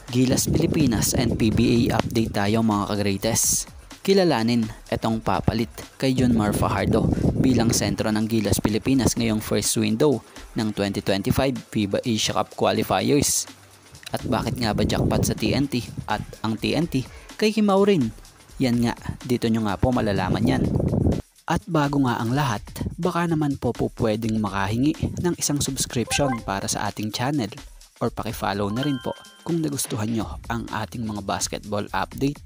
Gilas Pilipinas and PBA update tayo mga ka-greatest. Kilalanin itong papalit kay Junmar Fajardo bilang sentro ng Gilas Pilipinas ngayong first window ng 2025 FIBA Asia Cup Qualifiers. At bakit nga ba jackpot sa TNT at ang TNT kay Kim Aurin? Yan nga, dito nyo nga po malalaman yan. At bago nga ang lahat, baka naman po pwedeng makahingi ng isang subscription para sa ating channel or paki-follow na rin po kung nagustuhan nyo ang ating mga basketball update.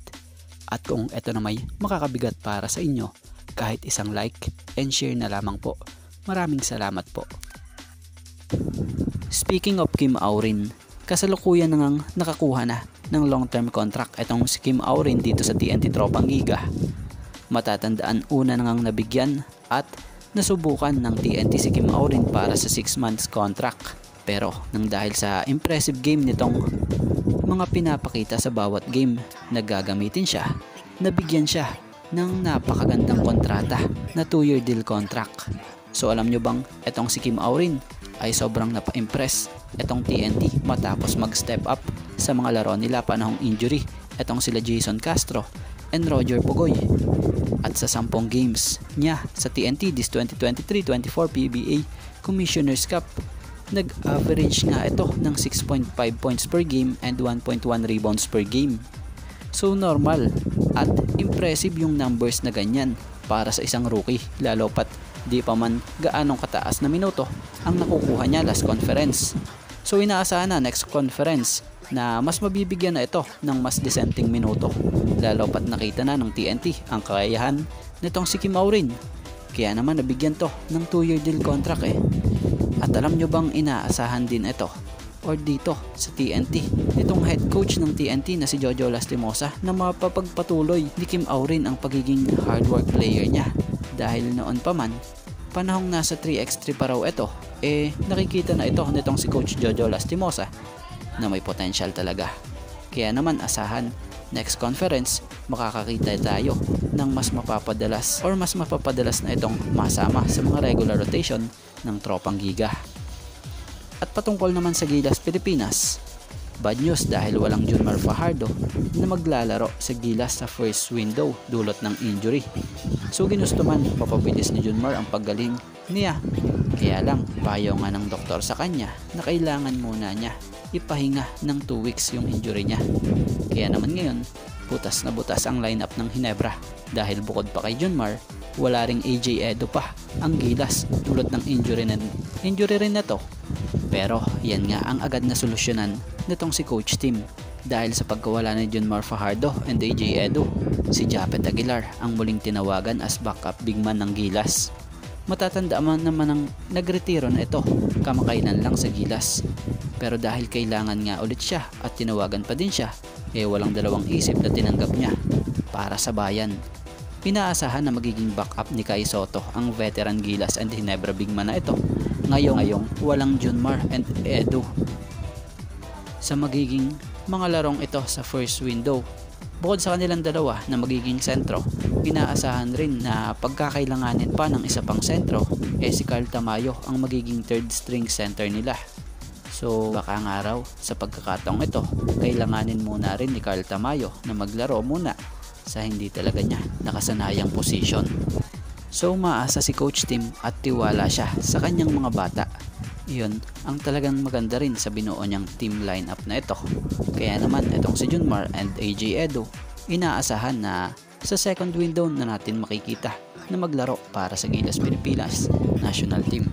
At kung ito na may makakabigat para sa inyo, kahit isang like and share na lamang po. Maraming salamat po. Speaking of Kim Aurin, kasalukuyan na ngang nakakuha na ng long-term contract itong si Kim Aurin dito sa TNT Tropang Giga. Matatandaan una na ngang nabigyan at nasubukan ng TNT si Kim Aurin para sa 6 months contract. Pero nang dahil sa impressive game nitong mga pinapakita sa bawat game na gagamitin siya, nabigyan siya ng napakagandang kontrata na 2-year deal contract. So alam nyo bang etong si Kim Aurin ay sobrang napa-impress etong TNT matapos mag-step up sa mga laro nila panahong injury etong sila Jason Castro and Roger Pugoy. At sa 10 games niya sa TNT this 2023-24 PBA Commissioner's Cup, nag-average nga ito ng 6.5 points per game and 1.1 rebounds per game. So normal at impressive yung numbers na ganyan para sa isang rookie, lalo pat di pa man gaanong kataas na minuto ang nakukuha niya last conference. So inaasahan na next conference na mas mabibigyan na ito ng mas dissenting minuto, lalo pat nakita na ng TNT ang kakayahan nitong si Kim Aurin. Kaya naman nabigyan to ng 2-year deal contract eh. At alam nyo bang inaasahan din ito or dito sa TNT nitong head coach ng TNT na si Jojo Lastimosa na mapapagpatuloy ni Kim Aurin ang pagiging hard work player niya, dahil noon pa man panahong nasa 3x3 pa raw ito, nakikita na ito nitong si coach Jojo Lastimosa na may potential talaga. Kaya naman asahan next conference makakakita tayo ng mas mapapadalas na itong masama sa mga regular rotation ng Tropang Giga. At patungkol naman sa Gilas Pilipinas, bad news dahil walang Junmar Fajardo na maglalaro sa Gilas sa first window dulot ng injury. So ginusto man mapabilis ni Junmar ang paggaling niya, kaya lang payo nga ng doktor sa kanya na kailangan muna niya ipahinga ng 2 weeks yung injury niya. Kaya naman ngayon, butas na butas ang lineup ng Ginebra dahil bukod pa kay Junmar, wala ring AJ Edo pa ang Gilas dulot ng injury rin na to. Pero yan nga ang agad na solusyonan nitong si Coach Tim, dahil sa pagkawala ni Junmar Fajardo and AJ Edo, si Japet Aguilar ang muling tinawagan as backup big man ng Gilas. Matatandaan naman ng nagretiro na ito kamakailan lang sa Gilas, pero dahil kailangan nga ulit siya at tinawagan pa din siya, walang dalawang isip na tinanggap niya para sa bayan. Inaasahan na magiging backup ni Kai Soto ang veteran Gilas and Ginebra big man na ito ngayong walang Junmar and Edo sa magiging mga larong ito sa first window. Bukod sa kanilang dalawa na magiging sentro, inaasahan rin na pagkakailanganin pa ng isa pang sentro, si Carl Tamayo ang magiging third string center nila. So baka nga raw sa pagkakataong ito, kailanganin muna rin ni Carl Tamayo na maglaro muna sa hindi talaga niya nakasanayang position. So maasa si Coach Tim at tiwala siya sa kanyang mga bata. Iyon ang talagang maganda rin sa binuo niyang team lineup na ito. Kaya naman itong si Junmar and AJ Edo, inaasahan na sa second window na natin makikita na maglaro para sa Gilas Pilipinas National Team.